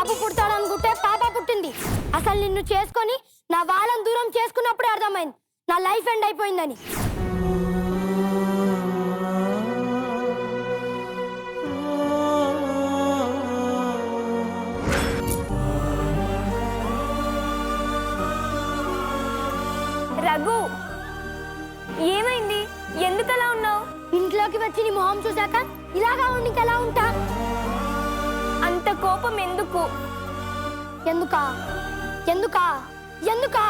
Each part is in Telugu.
బాబు పుడతాడనుకుంటే పాప పుట్టింది. అసలు నిన్ను చేసుకొని నా వాళ్ళని దూరం చేసుకున్నప్పుడే అర్థమైంది నా లైఫ్ ఎండ్ అయిపోయిందని. రఘు, ఏమైంది? ఎందుకలా ఉన్నావు? ఇంట్లోకి వచ్చి నీ మొహం చూసాక ఇలాగా ఎలా ఉంటా? అంత కోపం ఎందుకు? ఎందుకా ఎందుకా ఎందుకా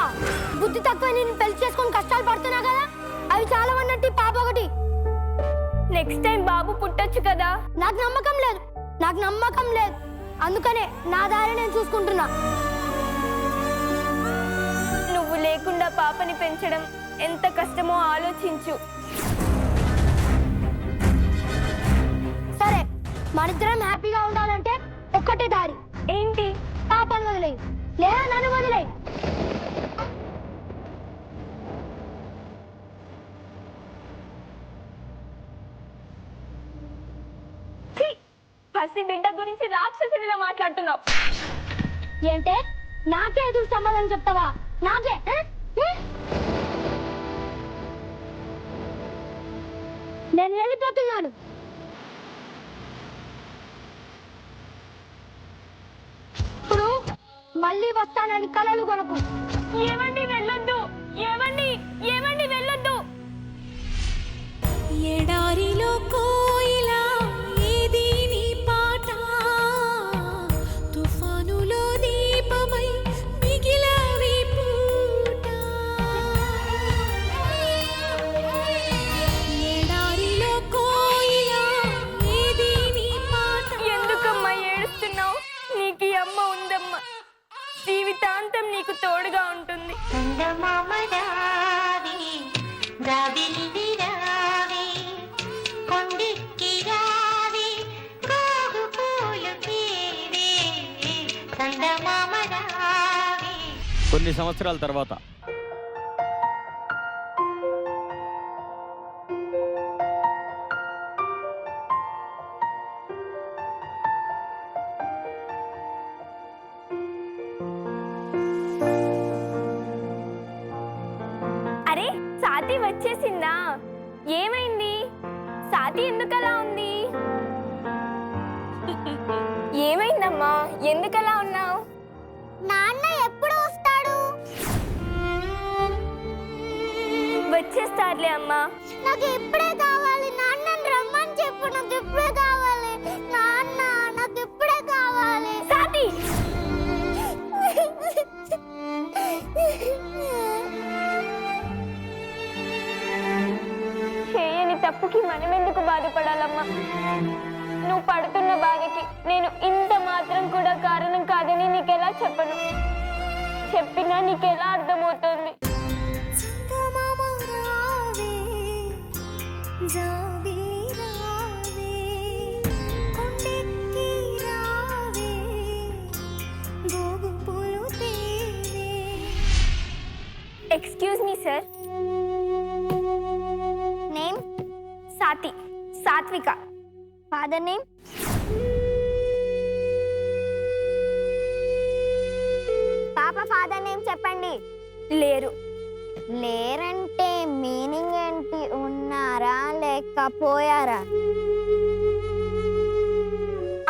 బుద్ధి తక్కువ నేను పెళ్లి చేసుకొని కష్టాలు పడుతున్నా కదా, అవి చాలా అన్నట్టు పాప ఒకటి. నెక్స్ట్ టైం బాబు పుట్టొచ్చు కదా. నాకు నమ్మకం లేదు అందుకనే నా దారి నేను చూసుకుంటున్నా. నువ్వు లేకుండా పాపని పెంచడం ఎంత కష్టమో ఆలోచించు. సరే, మనిద్దరం హ్యాపీగా ఉండాలంటే ఒక్కటే దారి. ఏంటి? పాపను వదిలేయి లేదా నన్ను వదిలేయి. పసి బిడ్డ గురించి రాక్షసుడిలా మాట్లాడుతున్నావు. ఏంటే నాకే ఎదురు సమాధానం చెప్తావా? నాకే నేను వెళ్ళిపోతున్నాను. ఇప్పుడు మళ్ళీ వస్తానని కలలు కొనకు. ఏమండి వెళ్ళొద్దు, ఏమండి ఏమండి వెళ్ళొద్దు. ఎడారిలో కోయిలా ఏది నీ పాట, తుఫానులో దీపమై మిగిలావి పూట. ఎడారిలో కోయిలా ఏది నీ పాట. ఎందుకమ్మా ఏడుస్తున్నావు? నీకు ఈ అమ్మ ఉందమ్మా, జీవితాంతం నీకు తోడుగా ఉంటుంది. కొన్ని సంవత్సరాల తర్వాత అరే, సాతి వచ్చేసిందా? ఏమైంది? సాతి ఎందుకలా ఉంది? ఏమైందమ్మా, ఎందుకలా ఉన్నావు? నాన్న ఎప్పుడు వస్తాడు? వచ్చేస్తారులే అమ్మా. నాకు ఇప్పుడే కావాలి. నాన్నని రమ్మని చెప్పు. నాకు ఇప్పుడే కావాలి. నాన్న, నాకు ఇప్పుడే కావాలి. సాతి, చేయని తప్పుకి మనమెందుకు బాధపడాలమ్మా? నువ్వు పడుతున్న బాధకి నేను ఇంత మాత్రం కూడా కారణం కాదని నీకెలా చెప్పను? చెప్పినా నీకెలా అర్థమవుతుంది? Excuse me sir. నేమ్ సాతి, సాత్విక. ఫాదర్ నేమ్ పాప ఫాదర్ నేమ్ చెప్పండి. లేరు. లేరంటే మీనింగ్ ఏంటి? ఉన్నారా లేకపోయారా?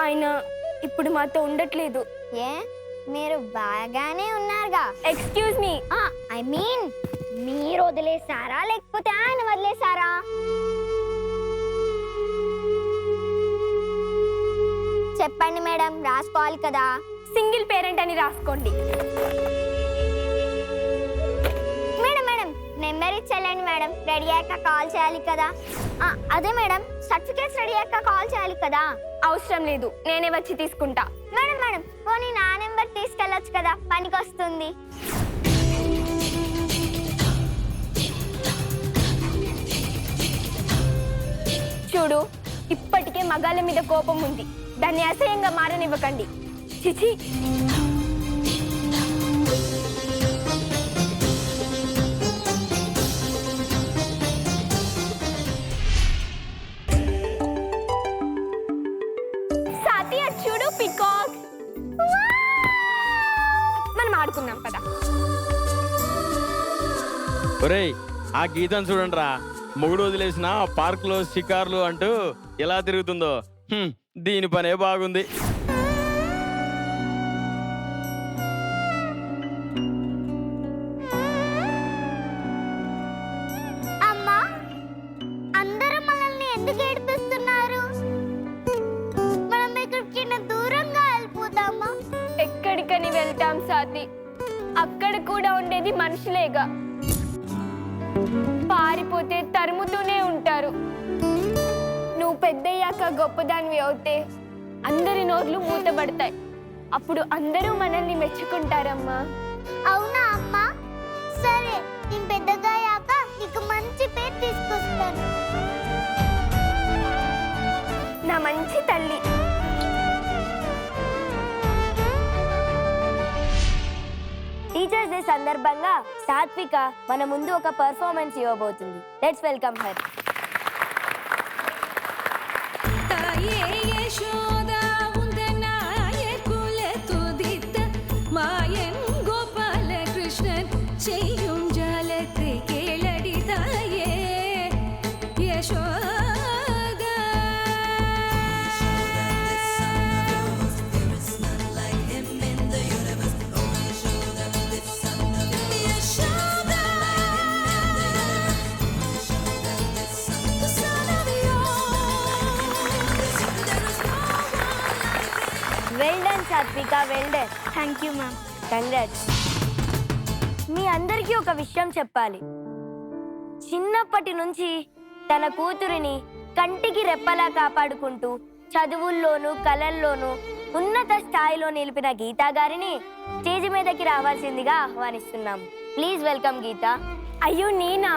ఆయన ఇప్పుడు మాతో ఉండట్లేదు. ఏ, మీరు బాగానే ఉన్నారుగా. Excuse me. ఐ మీన్ మీరు వదిలేసారా లేకపోతే ఆయన వదిలేసారా? చెప్పండి మేడం, రాసుకోవాలి కదా. సింగిల్ పేరెంట్ అని రాసుకోండి. మేడం మేడం నెంబర్ ఇచ్చేయండి మేడం, రెడీ అయ్యాక కాల్ చేయాలి కదా. అదే మేడం, సర్టిఫికేట్స్ రెడీ అయ్యాక కాల్ చేయాలి కదా. అవసరం లేదు, నేనే వచ్చి తీసుకుంటా. మేడం మేడం పోనీ నా నెంబర్ తీసుకెళ్ళొచ్చు కదా, పనికి వస్తుంది. చూడు, ఇప్పటికే మగాళ్ళ మీద కోపం ఉంది, దాన్ని అసహ్యంగా మారనివ్వకండి. చిచి. సాతి, చూడు, పికాక్. ఒరేయ్ ఆ గీతను చూడండి రా, మొగుడు వదిలేసిన పార్కులో షికార్లు అంటూ ఎలా తిరుగుతుందో. దీని పనే బాగుంది. అమ్మా, అందరూ మనల్ని ఎందుకు ఏడిపిస్తున్నారు? మనం ఇక్కడికి దూరంగా వెళ్ళిపోతామా? ఎక్కడికని వెళ్తాం సాతి? అక్కడ కూడా ఉండేది మనుషులేగా. పారిపోతే తరుముతూనే ఉంటారు. నువ్వు పెద్దయ్యాక గొప్పదానివి అవుతే అందరి నోర్లు మూతబడతాయి. అప్పుడు అందరూ మనల్ని మెచ్చుకుంటారమ్మా. అవునా అమ్మా? సరే, నేను పెద్దగా అయ్యాక నీకు మంచి పేరు తీసుకొస్తాను. నా మంచి తల్లి. టీచర్స్ డే సందర్భంగా సాత్విక మన ముందు ఒక పర్ఫార్మెన్స్ ఇవ్వబోతుంది. Let's welcome her. തായേ യശോദ ഉന്ദനായ കുലതുദിത മായൻ ഗോപാല കൃഷ്ണൻ ചെയ്യും ജാലത്തെ കേളടി തായേ Yashoda. Well done Sathvika, well done. Thank you ma'am. Congrats. మీ అందరికీ ఒక విషయం చెప్పాలి. చిన్నప్పటి నుంచి తన కూతురిని కంటికి రెప్పలా కాపాడుకుంటూ చదువుల్లోనూ కళల్లోనూ ఉన్నత స్థాయిలో నిలిపిన గీతా గారిని స్టేజ్ మీదకి రావాల్సిందిగా ఆహ్వానిస్తున్నాం. ప్లీజ్ వెల్కమ్ గీత. అయ్యో నేనా?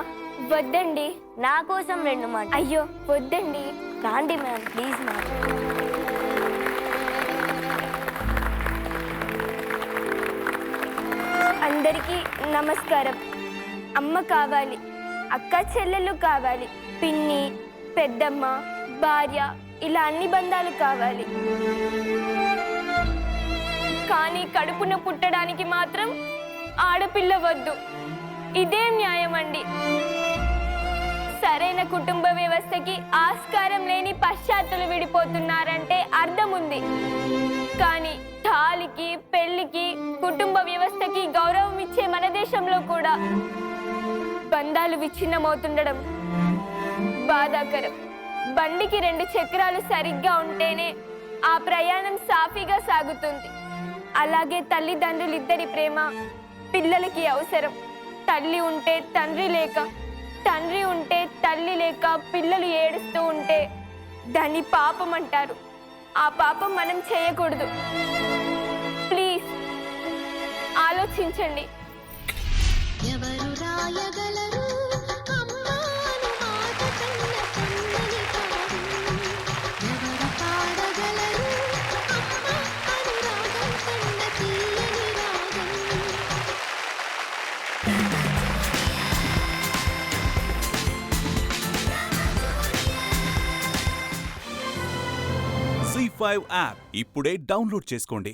వద్దండి. నా కోసం 2 మాటలు. అయ్యో వద్దండి. కాండి మ్యామ్, ప్లీజ్ మ్యామ్. అందరికీ నమస్కారం. అమ్మ కావాలి, అక్క చెల్లెళ్ళు కావాలి, పిన్ని, పెద్దమ్మ, భార్య, ఇలా అన్ని బంధాలు కావాలి. కానీ కడుపున పుట్టడానికి మాత్రం ఆడపిల్ల వద్దు. ఇదే న్యాయం అండి. సరైన కుటుంబ వ్యవస్థకి ఆస్కారం లేని పశ్చాత్తులు విడిపోతున్నారంటే అర్థం ఉంది. కానీ తాళికి, పెళ్లికి, కుటుంబ వ్యవస్థకి గౌరవం ఇచ్చే మన దేశంలో కూడా బంధాలు విచ్ఛిన్నమవుతుండడం బాధాకరం. బండికి 2 చక్రాలు సరిగ్గా ఉంటేనే ఆ ప్రయాణం సాఫీగా సాగుతుంది. అలాగే తల్లిదండ్రులిద్దరి ప్రేమ పిల్లలకి అవసరం. తల్లి ఉంటే తండ్రి లేక, తండ్రి ఉంటే తల్లి లేక పిల్లలు ఏడుస్తూ ఉంటే దాన్ని పాపం అంటారు. ఆ పాపం మనం చేయకూడదు. ప్లీజ్ ఆలోచించండి. ఎవరు రాయగలరు అమ్మాను మాట కన్న కన్నని కాదు? ఎవరు పాడగలరు అమ్మ అనురాగం కన్న తీయని రాగం? C5 యాప్ ఇప్పుడే డౌన్లోడ్ చేసుకోండి.